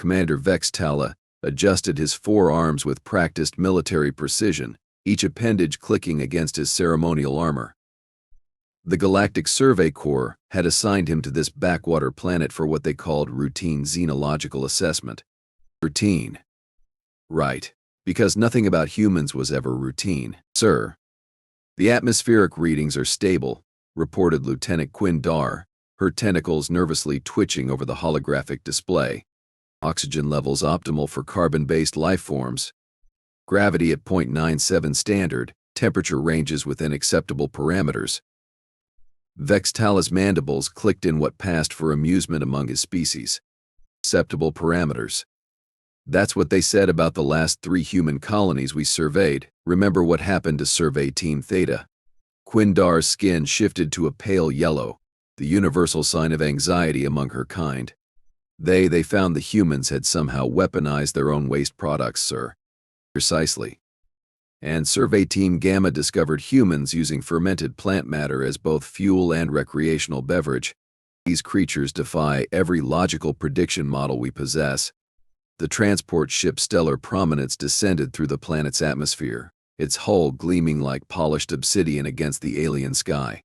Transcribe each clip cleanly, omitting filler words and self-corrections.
Commander Vex'tala adjusted his forearms with practiced military precision, each appendage clicking against his ceremonial armor. The Galactic Survey Corps had assigned him to this backwater planet for what they called routine xenological assessment. Routine. Right, because nothing about humans was ever routine, sir. The atmospheric readings are stable, reported Lieutenant Quinn Dar, her tentacles nervously twitching over the holographic display. Oxygen levels optimal for carbon-based life forms. Gravity at 0.97 standard, temperature ranges within acceptable parameters. Vex'tala's mandibles clicked in what passed for amusement among his species. Acceptable parameters. That's what they said about the last 3 human colonies we surveyed. Remember what happened to Survey Team Theta? Quindar's skin shifted to a pale yellow, the universal sign of anxiety among her kind. They found the humans had somehow weaponized their own waste products, sir. Precisely. And Survey Team Gamma discovered humans using fermented plant matter as both fuel and recreational beverage. These creatures defy every logical prediction model we possess. The transport ship Stellar Prominence descended through the planet's atmosphere, its hull gleaming like polished obsidian against the alien sky.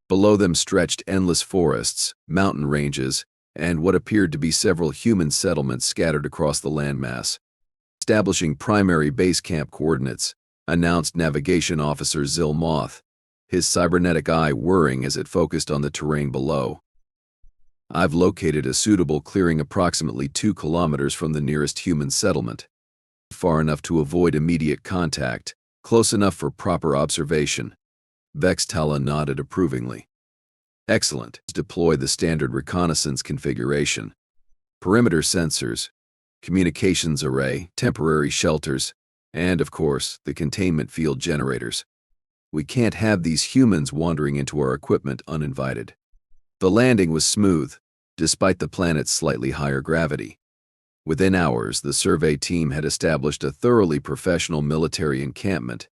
Below them stretched endless forests, mountain ranges, and what appeared to be several human settlements scattered across the landmass. Establishing primary base camp coordinates, announced Navigation Officer Zil Moth, his cybernetic eye whirring as it focused on the terrain below. I've located a suitable clearing approximately 2 kilometers from the nearest human settlement. Far enough to avoid immediate contact, close enough for proper observation. Vex'tala nodded approvingly. Excellent. Deploy the standard reconnaissance configuration. Perimeter sensors, communications array, temporary shelters, and, of course, the containment field generators. We can't have these humans wandering into our equipment uninvited. The landing was smooth, despite the planet's slightly higher gravity. Within hours, the survey team had established a thoroughly professional military encampment.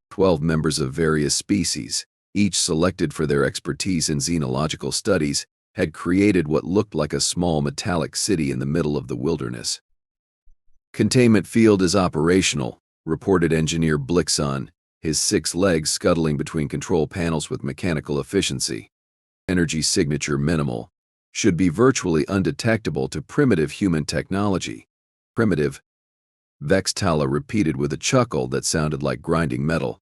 12 members of various species, each selected for their expertise in xenological studies, had created what looked like a small metallic city in the middle of the wilderness. Containment field is operational, reported Engineer Blixon, his 6 legs scuttling between control panels with mechanical efficiency. Energy signature minimal, should be virtually undetectable to primitive human technology. Primitive? Vex'tala repeated with a chuckle that sounded like grinding metal.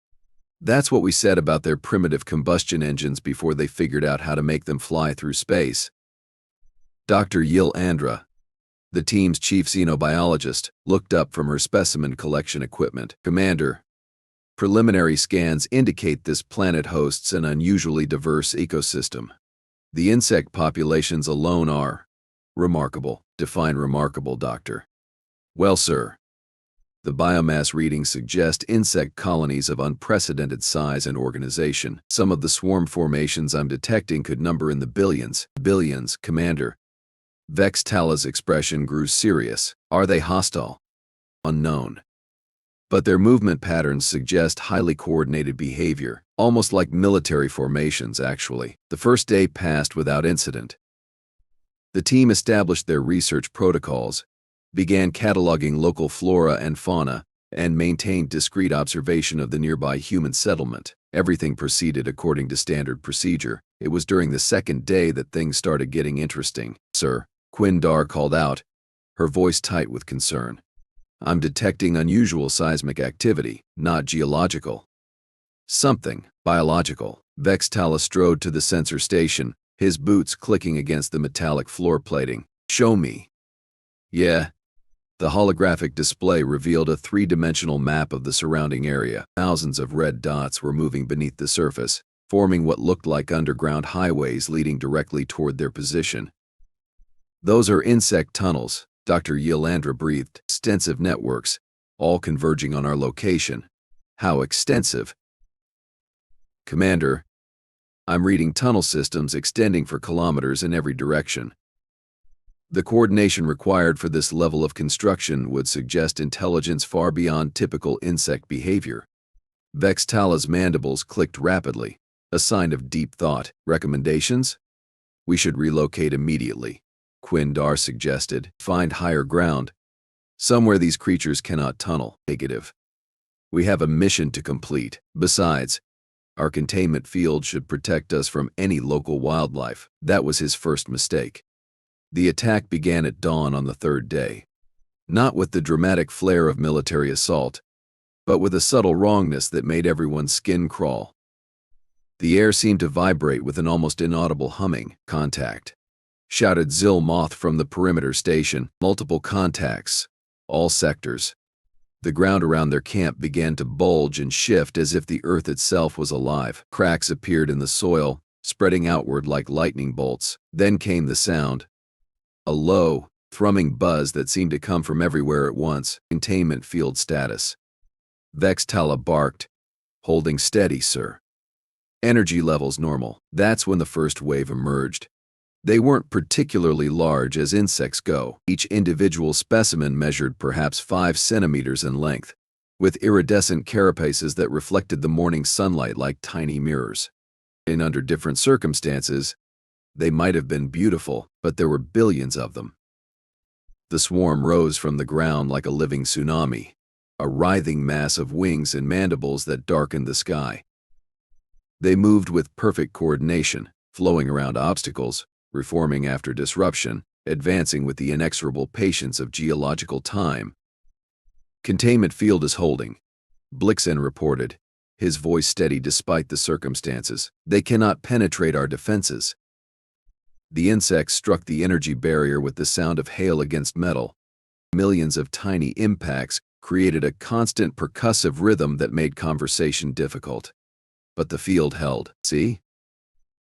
That's what we said about their primitive combustion engines before they figured out how to make them fly through space. Dr. Yil Andra, the team's chief xenobiologist, looked up from her specimen collection equipment. Commander, preliminary scans indicate this planet hosts an unusually diverse ecosystem. The insect populations alone are remarkable. Define remarkable, Doctor. Well, sir, the biomass readings suggest insect colonies of unprecedented size and organization. Some of the swarm formations I'm detecting could number in the billions. Billions, Commander. Vex'tala's expression grew serious. Are they hostile? Unknown. But their movement patterns suggest highly coordinated behavior, almost like military formations, actually. The first day passed without incident. The team established their research protocols, began cataloging local flora and fauna, and maintained discreet observation of the nearby human settlement. Everything proceeded according to standard procedure. It was during the second day that things started getting interesting. Sir, Quinn Dar called out, her voice tight with concern. I'm detecting unusual seismic activity, not geological. Something biological. Vex'tala strode to the sensor station, his boots clicking against the metallic floor plating. Show me. Yeah. The holographic display revealed a 3-dimensional map of the surrounding area. Thousands of red dots were moving beneath the surface, forming what looked like underground highways leading directly toward their position. Those are insect tunnels, Dr. Yilandra breathed. Extensive networks, all converging on our location. How extensive? Commander, I'm reading tunnel systems extending for kilometers in every direction. The coordination required for this level of construction would suggest intelligence far beyond typical insect behavior. Vex'tala's mandibles clicked rapidly, a sign of deep thought. Recommendations? We should relocate immediately. Quindar suggested. Find higher ground. Somewhere these creatures cannot tunnel. Negative. We have a mission to complete. Besides, our containment field should protect us from any local wildlife. That was his first mistake. The attack began at dawn on the third day. Not with the dramatic flair of military assault, but with a subtle wrongness that made everyone's skin crawl. The air seemed to vibrate with an almost inaudible humming. Contact, shouted Zilmoth from the perimeter station. Multiple contacts, all sectors. The ground around their camp began to bulge and shift as if the earth itself was alive. Cracks appeared in the soil, spreading outward like lightning bolts. Then came the sound. A low, thrumming buzz that seemed to come from everywhere at once. Containment field status. Vex'tala barked. Holding steady, sir. Energy levels normal. That's when the first wave emerged. They weren't particularly large as insects go. Each individual specimen measured perhaps 5 centimeters in length, with iridescent carapaces that reflected the morning sunlight like tiny mirrors. Under different circumstances, they might have been beautiful, but there were billions of them. The swarm rose from the ground like a living tsunami, a writhing mass of wings and mandibles that darkened the sky. They moved with perfect coordination, flowing around obstacles, reforming after disruption, advancing with the inexorable patience of geological time. Containment field is holding, Blixen reported, his voice steady despite the circumstances. They cannot penetrate our defenses. The insects struck the energy barrier with the sound of hail against metal. Millions of tiny impacts created a constant percussive rhythm that made conversation difficult. But the field held. See?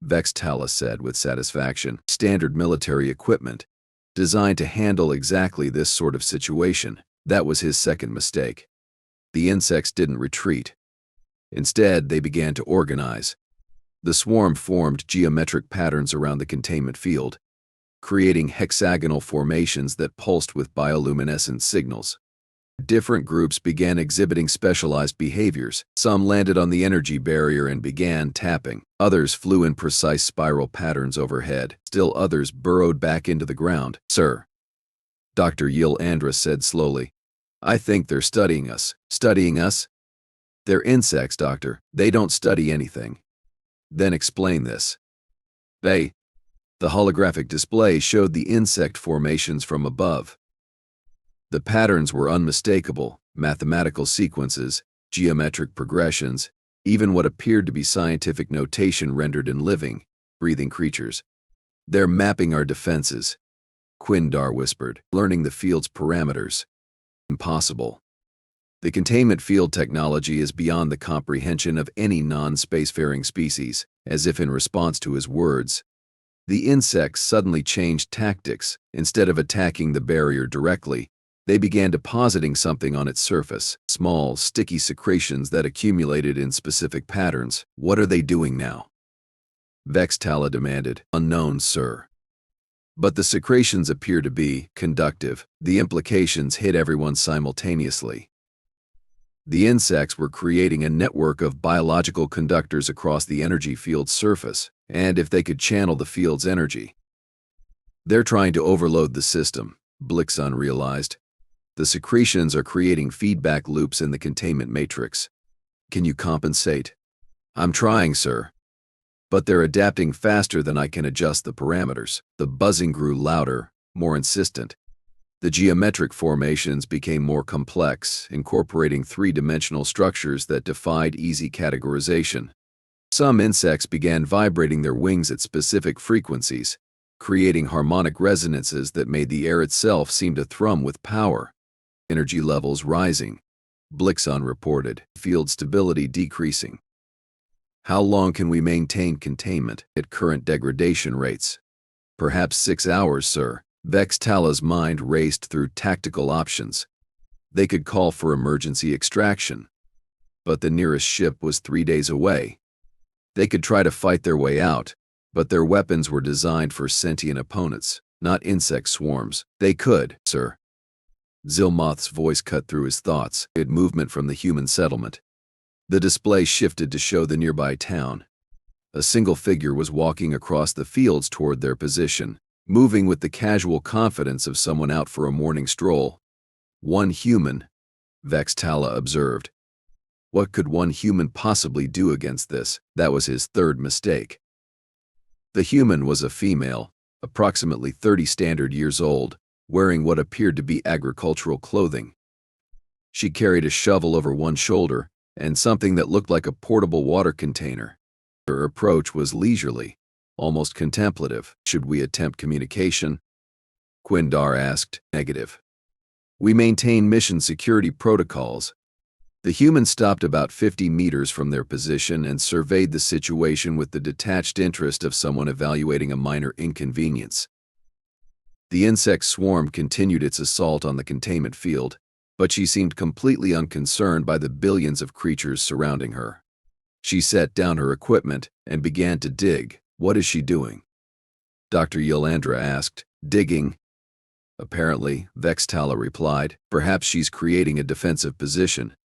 Vex'tala said with satisfaction. Standard military equipment, designed to handle exactly this sort of situation. That was his second mistake. The insects didn't retreat. Instead, they began to organize. The swarm formed geometric patterns around the containment field, creating hexagonal formations that pulsed with bioluminescent signals. Different groups began exhibiting specialized behaviors. Some landed on the energy barrier and began tapping. Others flew in precise spiral patterns overhead. Still others burrowed back into the ground. Sir, Dr. Yil Andra said slowly, I think they're studying us. Studying us? They're insects, Doctor. They don't study anything. Then explain this. The holographic display showed the insect formations from above. The patterns were unmistakable, mathematical sequences, geometric progressions, even what appeared to be scientific notation rendered in living, breathing creatures. They're mapping our defenses, Quindar whispered, learning the field's parameters. Impossible. The containment field technology is beyond the comprehension of any non-spacefaring species. As if in response to his words, the insects suddenly changed tactics. Instead of attacking the barrier directly, they began depositing something on its surface, small, sticky secretions that accumulated in specific patterns. What are they doing now? Vex'tala demanded. Unknown, sir. But the secretions appear to be conductive. The implications hit everyone simultaneously. The insects were creating a network of biological conductors across the energy field's surface, and if they could channel the field's energy. They're trying to overload the system, Blixen realized. The secretions are creating feedback loops in the containment matrix. Can you compensate? I'm trying, sir. But they're adapting faster than I can adjust the parameters. The buzzing grew louder, more insistent. The geometric formations became more complex, incorporating three-dimensional structures that defied easy categorization. Some insects began vibrating their wings at specific frequencies, creating harmonic resonances that made the air itself seem to thrum with power. Energy levels rising, Blixen reported, field stability decreasing. How long can we maintain containment at current degradation rates? Perhaps 6 hours, sir. Vex'tala's mind raced through tactical options. They could call for emergency extraction, but the nearest ship was 3 days away. They could try to fight their way out, but their weapons were designed for sentient opponents, not insect swarms. They could, sir. Zilmoth's voice cut through his thoughts. It movement from the human settlement. The display shifted to show the nearby town. A single figure was walking across the fields toward their position, moving with the casual confidence of someone out for a morning stroll. One human, Vex'tala observed. What could one human possibly do against this? That was his third mistake. The human was a female, approximately 30 standard years old, wearing what appeared to be agricultural clothing. She carried a shovel over one shoulder and something that looked like a portable water container. Her approach was leisurely, almost contemplative. Should we attempt communication? Quindar asked. Negative. We maintain mission security protocols. The human stopped about 50 meters from their position and surveyed the situation with the detached interest of someone evaluating a minor inconvenience. The insect swarm continued its assault on the containment field, but she seemed completely unconcerned by the billions of creatures surrounding her. She set down her equipment and began to dig. What is she doing? Dr. Yolandra asked. Digging. Apparently, Vex'tala replied. Perhaps she's creating a defensive position.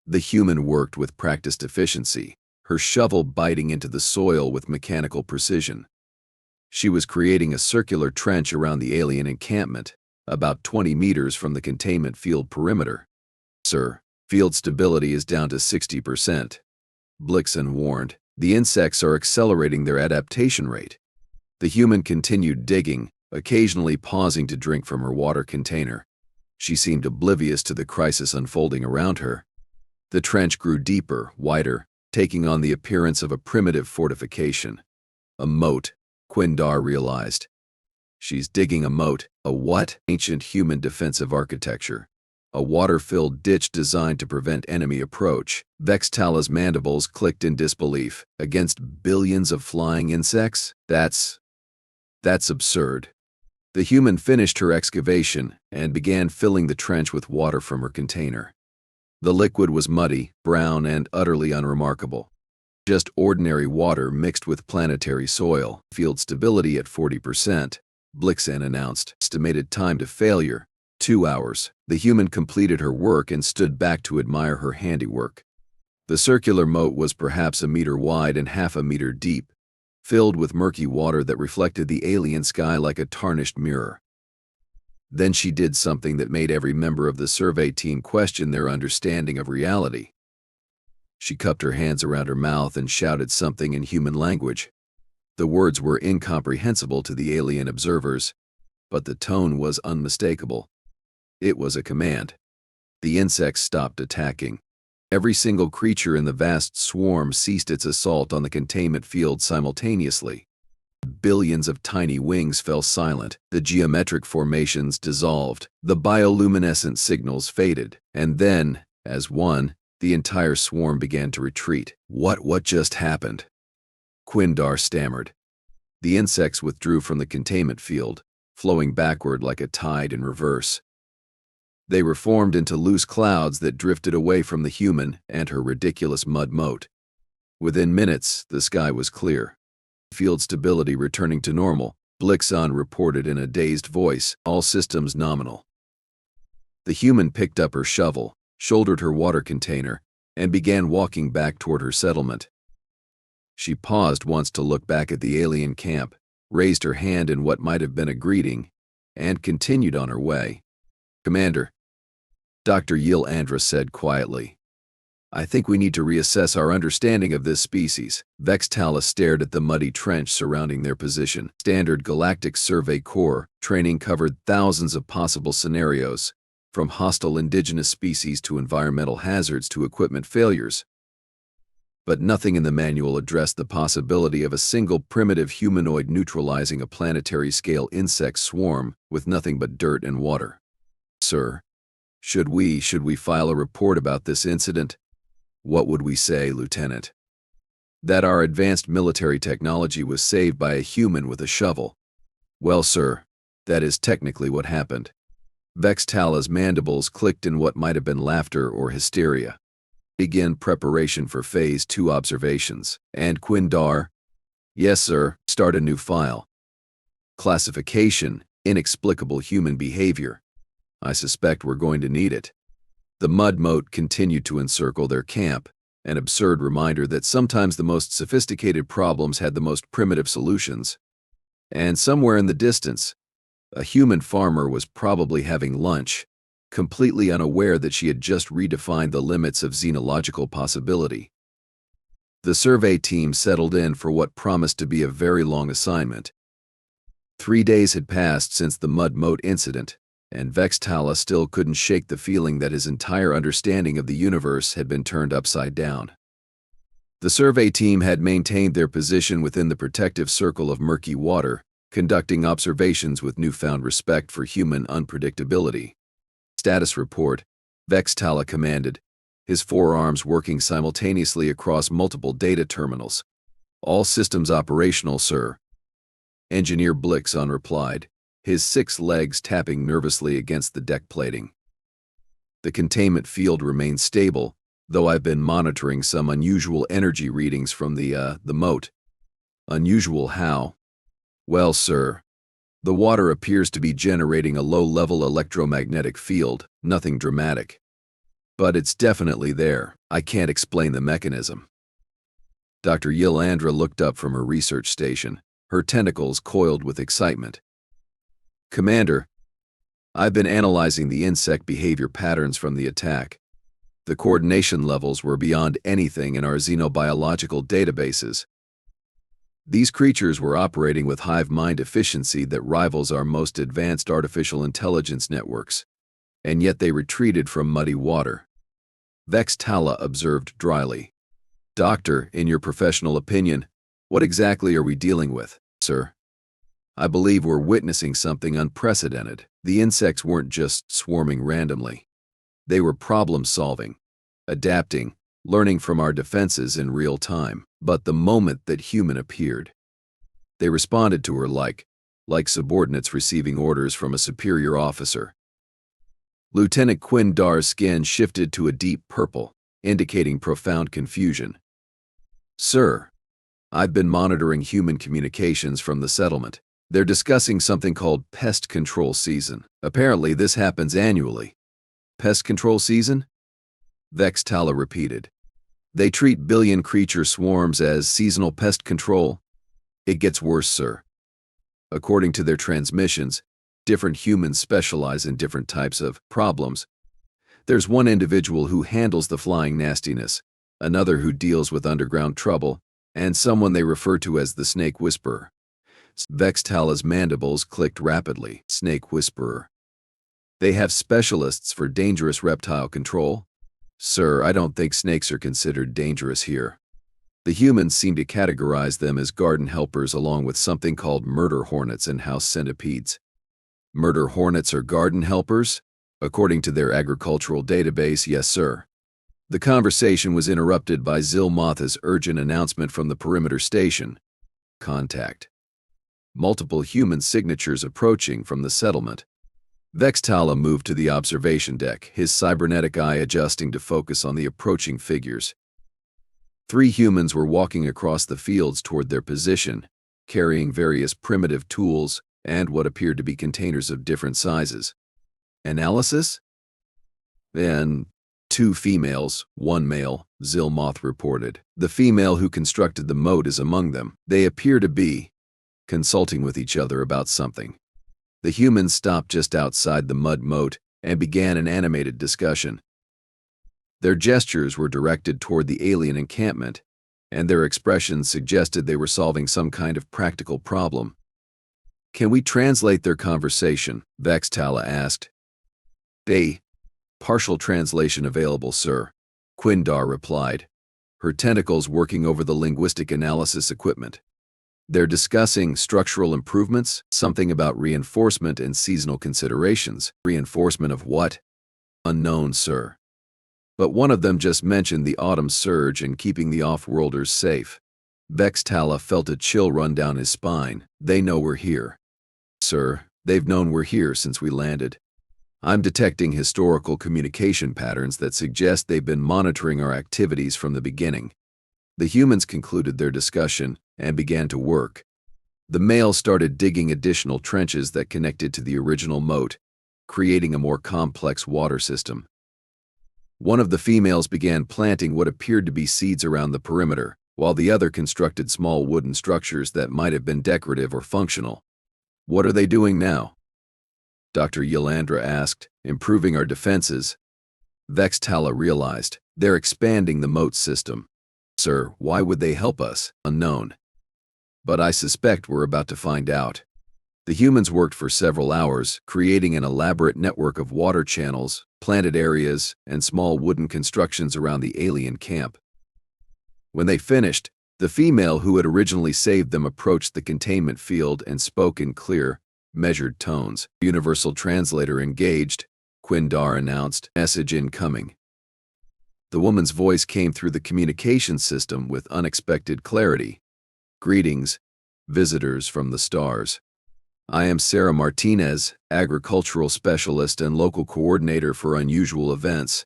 The human worked with practiced efficiency, her shovel biting into the soil with mechanical precision. She was creating a circular trench around the alien encampment, about 20 meters from the containment field perimeter. Sir, field stability is down to 60%. Blixen warned. The insects are accelerating their adaptation rate. The human continued digging, occasionally pausing to drink from her water container. She seemed oblivious to the crisis unfolding around her. The trench grew deeper, wider, taking on the appearance of a primitive fortification. A moat, Quindar realized. She's digging a moat. A what? Ancient human defensive architecture. A water-filled ditch designed to prevent enemy approach. Vex'tala's mandibles clicked in disbelief. Against billions of flying insects? That's absurd. The human finished her excavation and began filling the trench with water from her container. The liquid was muddy, brown, and utterly unremarkable. Just ordinary water mixed with planetary soil. Field stability at 40%, Blixen announced. Estimated time to failure, 2 hours. The human completed her work and stood back to admire her handiwork. The circular moat was perhaps a meter wide and half a meter deep, filled with murky water that reflected the alien sky like a tarnished mirror. Then she did something that made every member of the survey team question their understanding of reality. She cupped her hands around her mouth and shouted something in human language. The words were incomprehensible to the alien observers, but the tone was unmistakable. It was a command. The insects stopped attacking. Every single creature in the vast swarm ceased its assault on the containment field simultaneously. Billions of tiny wings fell silent. The geometric formations dissolved. The bioluminescent signals faded. And then, as one, the entire swarm began to retreat. What just happened? Quindar stammered. The insects withdrew from the containment field, flowing backward like a tide in reverse. They reformed into loose clouds that drifted away from the human and her ridiculous mud moat. Within minutes, the sky was clear. Field stability returning to normal, Blixen reported in a dazed voice, all systems nominal. The human picked up her shovel, shouldered her water container, and began walking back toward her settlement. She paused once to look back at the alien camp, raised her hand in what might have been a greeting, and continued on her way. Commander, Dr. Yolandra said quietly, I think we need to reassess our understanding of this species. Vex'tala stared at the muddy trench surrounding their position. Standard Galactic Survey Corps training covered thousands of possible scenarios, from hostile indigenous species to environmental hazards to equipment failures. But nothing in the manual addressed the possibility of a single primitive humanoid neutralizing a planetary-scale insect swarm with nothing but dirt and water. Sir, should we file a report about this incident? What would we say, Lieutenant? That our advanced military technology was saved by a human with a shovel. Well, sir, that is technically what happened. Vex'tala's mandibles clicked in what might have been laughter or hysteria. Begin preparation for Phase 2 observations. And Quindar? Yes, sir. Start a new file. Classification, inexplicable human behavior. I suspect we're going to need it. The mud moat continued to encircle their camp, an absurd reminder that sometimes the most sophisticated problems had the most primitive solutions. And somewhere in the distance, a human farmer was probably having lunch, completely unaware that she had just redefined the limits of xenological possibility. The survey team settled in for what promised to be a very long assignment. 3 days had passed since the mud moat incident, and Vex'tala still couldn't shake the feeling that his entire understanding of the universe had been turned upside down. The survey team had maintained their position within the protective circle of murky water, conducting observations with newfound respect for human unpredictability. Status report, Vex'tala commanded, his forearms working simultaneously across multiple data terminals. All systems operational, sir. Engineer Blixon replied, his 6 legs tapping nervously against the deck plating. The containment field remains stable, though I've been monitoring some unusual energy readings from the moat. Unusual how? Well, sir, the water appears to be generating a low-level electromagnetic field, nothing dramatic. But it's definitely there. I can't explain the mechanism. Dr. Yilandra looked up from her research station, her tentacles coiled with excitement. Commander, I've been analyzing the insect behavior patterns from the attack. The coordination levels were beyond anything in our xenobiological databases. These creatures were operating with hive mind efficiency that rivals our most advanced artificial intelligence networks, and yet they retreated from muddy water. Vex'tala observed dryly. Doctor, in your professional opinion, what exactly are we dealing with, sir? I believe we're witnessing something unprecedented. The insects weren't just swarming randomly. They were problem-solving, adapting, learning from our defenses in real time. But the moment that human appeared, they responded to her like subordinates receiving orders from a superior officer. Lieutenant Quindar's skin shifted to a deep purple, indicating profound confusion. Sir, I've been monitoring human communications from the settlement. They're discussing something called pest control season. Apparently this happens annually. Pest control season? Vex'tala repeated. They treat billion creature swarms as seasonal pest control. It gets worse, sir. According to their transmissions, different humans specialize in different types of problems. There's one individual who handles the flying nastiness, another who deals with underground trouble, and someone they refer to as the Snake Whisperer. Vex'tala's mandibles clicked rapidly. Snake Whisperer. They have specialists for dangerous reptile control? Sir, I don't think snakes are considered dangerous here. The humans seem to categorize them as garden helpers along with something called murder hornets and house centipedes. Murder hornets are garden helpers? According to their agricultural database, yes, sir. The conversation was interrupted by Zilmotha's urgent announcement from the perimeter station. Contact. Multiple human signatures approaching from the settlement. Vex'tala moved to the observation deck, his cybernetic eye adjusting to focus on the approaching figures. 3 humans were walking across the fields toward their position, carrying various primitive tools and what appeared to be containers of different sizes. Analysis? Then 2 females, 1 male, Zilmoth reported. The female who constructed the moat is among them. They appear to be consulting with each other about something. The humans stopped just outside the mud moat and began an animated discussion. Their gestures were directed toward the alien encampment, and their expressions suggested they were solving some kind of practical problem. Can we translate their conversation? Vex'tala asked. Partial translation available, sir, Quindar replied, her tentacles working over the linguistic analysis equipment. They're discussing structural improvements, something about reinforcement and seasonal considerations. Reinforcement of what? Unknown, sir. But one of them just mentioned the autumn surge and keeping the off-worlders safe. Vex'tala felt a chill run down his spine. They know we're here. Sir, they've known we're here since we landed. I'm detecting historical communication patterns that suggest they've been monitoring our activities from the beginning. The humans concluded their discussion and began to work. The male started digging additional trenches that connected to the original moat, creating a more complex water system. One of the females began planting what appeared to be seeds around the perimeter, while the other constructed small wooden structures that might have been decorative or functional. What are they doing now? Dr. Ylandra asked, improving our defenses. Vex'tala realized, they're expanding the Moat system. Sir, why would they help us? Unknown. But I suspect we're about to find out. The humans worked for several hours, creating an elaborate network of water channels, planted areas, and small wooden constructions around the alien camp. When they finished, the female who had originally saved them approached the containment field and spoke in clear, measured tones. Universal translator engaged, Quindar announced, message incoming. The woman's voice came through the communication system with unexpected clarity. Greetings, visitors from the stars. I am Sarah Martinez, agricultural specialist and local coordinator for unusual events.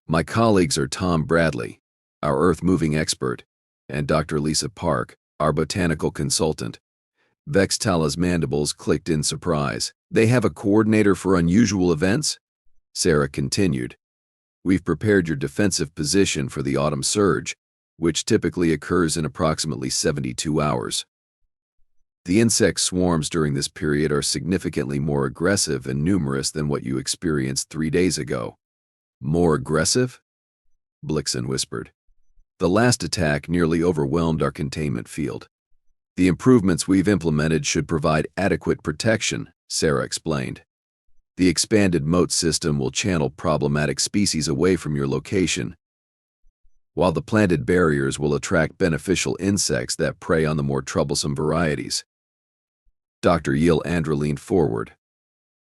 My colleagues are Tom Bradley, our earth-moving expert, and Dr. Lisa Park, our botanical consultant. Vex'tala's mandibles clicked in surprise. They have a coordinator for unusual events? Sarah continued. We've prepared your defensive position for the autumn surge, which typically occurs in approximately 72 hours. The insect swarms during this period are significantly more aggressive and numerous than what you experienced 3 days ago. More aggressive? Blixen whispered. The last attack nearly overwhelmed our containment field. The improvements we've implemented should provide adequate protection, Sarah explained. The expanded Moat system will channel problematic species away from your location, while the planted barriers will attract beneficial insects that prey on the more troublesome varieties. Dr. Ylandra leaned forward.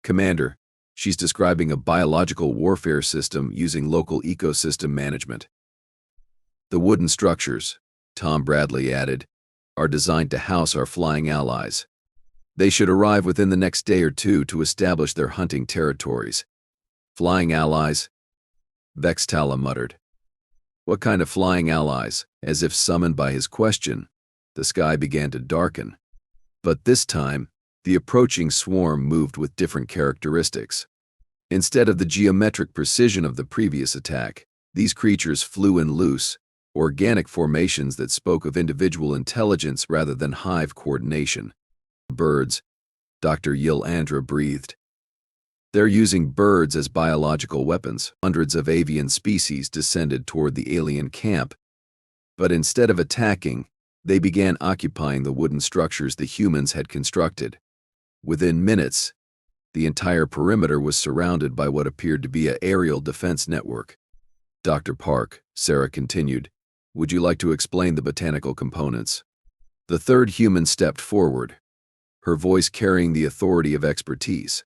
Commander, she's describing a biological warfare system using local ecosystem management. The wooden structures, Tom Bradley added, are designed to house our flying allies. They should arrive within the next day or two to establish their hunting territories. Flying allies? Vex'tala muttered. What kind of flying allies? As if summoned by his question, the sky began to darken. But this time, the approaching swarm moved with different characteristics. Instead of the geometric precision of the previous attack, these creatures flew in loose, organic formations that spoke of individual intelligence rather than hive coordination. Birds, Dr. Ylandra breathed. They're using birds as biological weapons. Hundreds of avian species descended toward the alien camp, but instead of attacking, they began occupying the wooden structures the humans had constructed. Within minutes, the entire perimeter was surrounded by what appeared to be an aerial defense network. Dr. Park, Sarah continued, would you like to explain the botanical components? The third human stepped forward, her voice carrying the authority of expertise.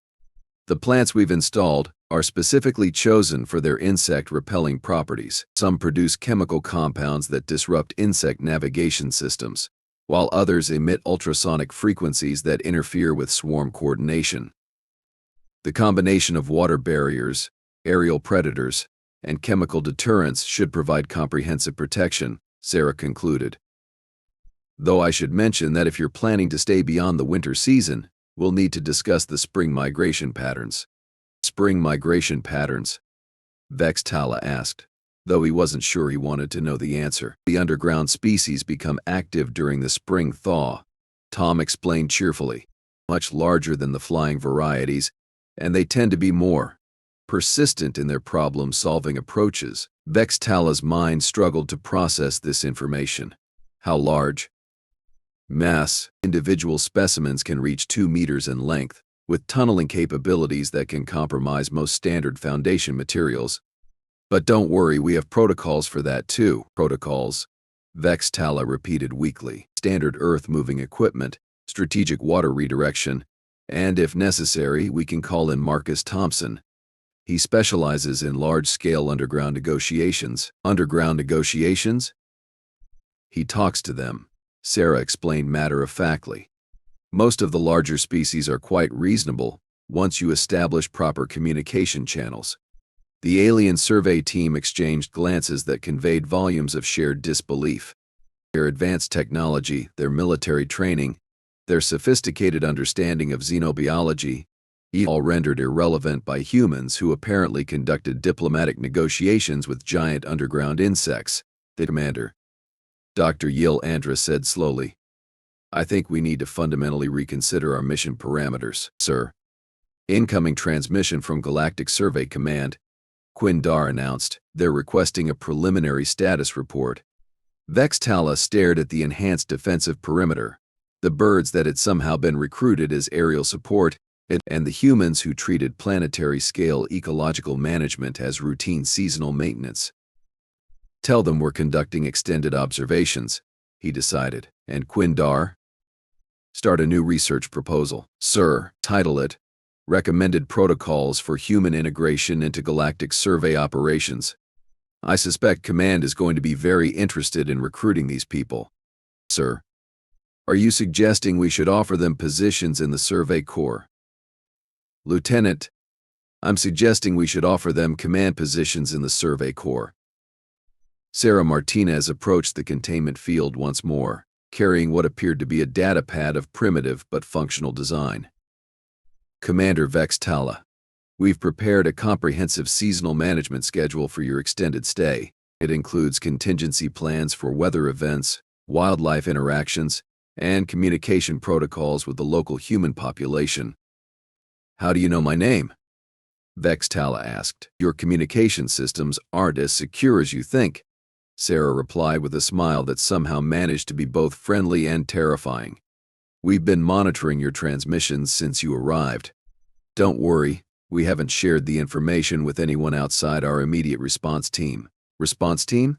The plants we've installed are specifically chosen for their insect-repelling properties. Some produce chemical compounds that disrupt insect navigation systems, while others emit ultrasonic frequencies that interfere with swarm coordination. The combination of water barriers, aerial predators, and chemical deterrents should provide comprehensive protection, Sarah concluded. Though I should mention that if you're planning to stay beyond the winter season, we'll need to discuss the spring migration patterns. Spring migration patterns? Vex'tala asked, though he wasn't sure he wanted to know the answer. The underground species become active during the spring thaw, Tom explained cheerfully. Much larger than the flying varieties, and they tend to be more persistent in their problem-solving approaches. Vex'tala's mind struggled to process this information. How large? Mass. Individual specimens can reach 2 meters in length, with tunneling capabilities that can compromise most standard foundation materials. But don't worry, we have protocols for that too. Protocols? Vex'tala repeated weakly. Standard earth-moving equipment, strategic water redirection, and if necessary, we can call in Marcus Thompson. He specializes in large-scale underground negotiations. Underground negotiations? He talks to them, Sarah explained matter-of-factly. Most of the larger species are quite reasonable once you establish proper communication channels. The alien survey team exchanged glances that conveyed volumes of shared disbelief. Their advanced technology, their military training, their sophisticated understanding of xenobiology, all rendered irrelevant by humans who apparently conducted diplomatic negotiations with giant underground insects. The commander. Dr. Yil Andra said slowly. I think we need to fundamentally reconsider our mission parameters, sir. Incoming transmission from Galactic Survey Command, Quindar announced. They're requesting a preliminary status report. Vex'tala stared at the enhanced defensive perimeter, the birds that had somehow been recruited as aerial support, and the humans who treated planetary-scale ecological management as routine seasonal maintenance. Tell them we're conducting extended observations, he decided. And Quindar? Start a new research proposal. Sir, title it, Recommended Protocols for Human Integration into Galactic Survey Operations. I suspect Command is going to be very interested in recruiting these people. Sir, are you suggesting we should offer them positions in the Survey Corps? Lieutenant, I'm suggesting we should offer them command positions in the Survey Corps. Sarah Martinez approached the containment field once more, carrying what appeared to be a data pad of primitive but functional design. Commander Vex'tala, we've prepared a comprehensive seasonal management schedule for your extended stay. It includes contingency plans for weather events, wildlife interactions, and communication protocols with the local human population. How do you know my name? Vex'tala asked. Your communication systems aren't as secure as you think, Sarah replied with a smile that somehow managed to be both friendly and terrifying. We've been monitoring your transmissions since you arrived. Don't worry, we haven't shared the information with anyone outside our immediate response team. Response team?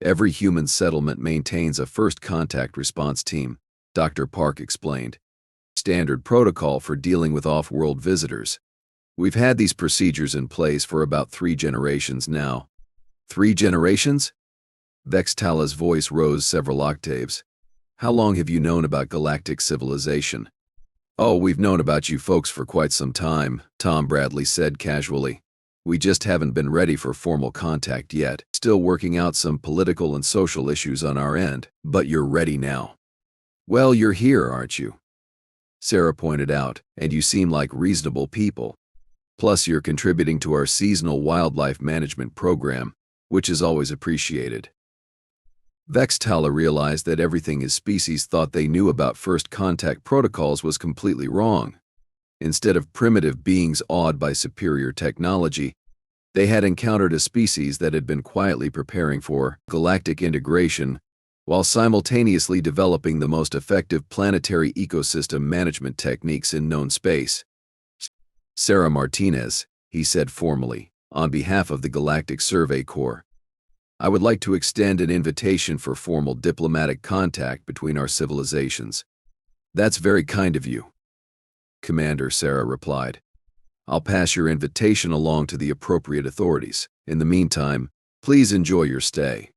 Every human settlement maintains a first contact response team, Dr. Park explained. Standard protocol for dealing with off-world visitors. We've had these procedures in place for about 3 generations now. 3 generations? Vex'tala's voice rose several octaves. How long have you known about galactic civilization? Oh, we've known about you folks for quite some time, Tom Bradley said casually. We just haven't been ready for formal contact yet, still working out some political and social issues on our end. But you're ready now. Well, you're here, aren't you? Sarah pointed out, and you seem like reasonable people. Plus, you're contributing to our seasonal wildlife management program, which is always appreciated. Vex'tala realized that everything his species thought they knew about first contact protocols was completely wrong. Instead of primitive beings awed by superior technology, they had encountered a species that had been quietly preparing for galactic integration while simultaneously developing the most effective planetary ecosystem management techniques in known space. Sarah Martinez, he said formally, on behalf of the Galactic Survey Corps, I would like to extend an invitation for formal diplomatic contact between our civilizations. That's very kind of you, Commander, Sarah replied. I'll pass your invitation along to the appropriate authorities. In the meantime, please enjoy your stay.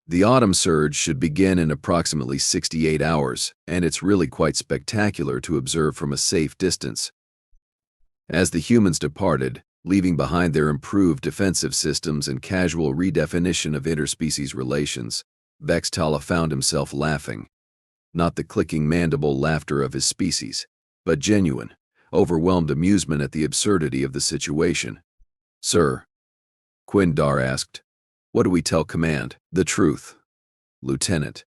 The autumn surge should begin in approximately 68 hours, and it's really quite spectacular to observe from a safe distance. As the humans departed, leaving behind their improved defensive systems and casual redefinition of interspecies relations, Vex'tala found himself laughing. Not the clicking mandible laughter of his species, but genuine, overwhelmed amusement at the absurdity of the situation. Sir, Quindar asked, what do we tell Command? The truth, Lieutenant.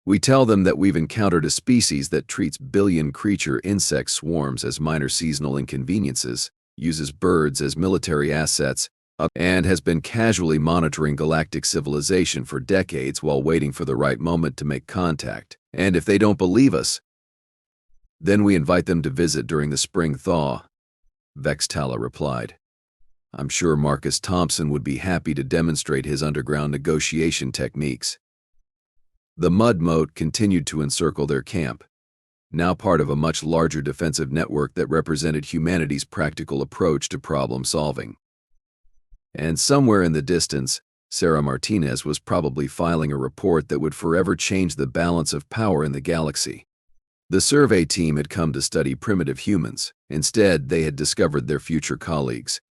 We tell them that we've encountered a species that treats billion-creature insect swarms as minor seasonal inconveniences, uses birds as military assets, and has been casually monitoring galactic civilization for decades while waiting for the right moment to make contact. And if they don't believe us, then we invite them to visit during the spring thaw, Vex'tala replied. I'm sure Marcus Thompson would be happy to demonstrate his underground negotiation techniques. The mud moat continued to encircle their camp, now part of a much larger defensive network that represented humanity's practical approach to problem solving. And somewhere in the distance, Sarah Martinez was probably filing a report that would forever change the balance of power in the galaxy. The survey team had come to study primitive humans. Instead, they had discovered their future colleagues,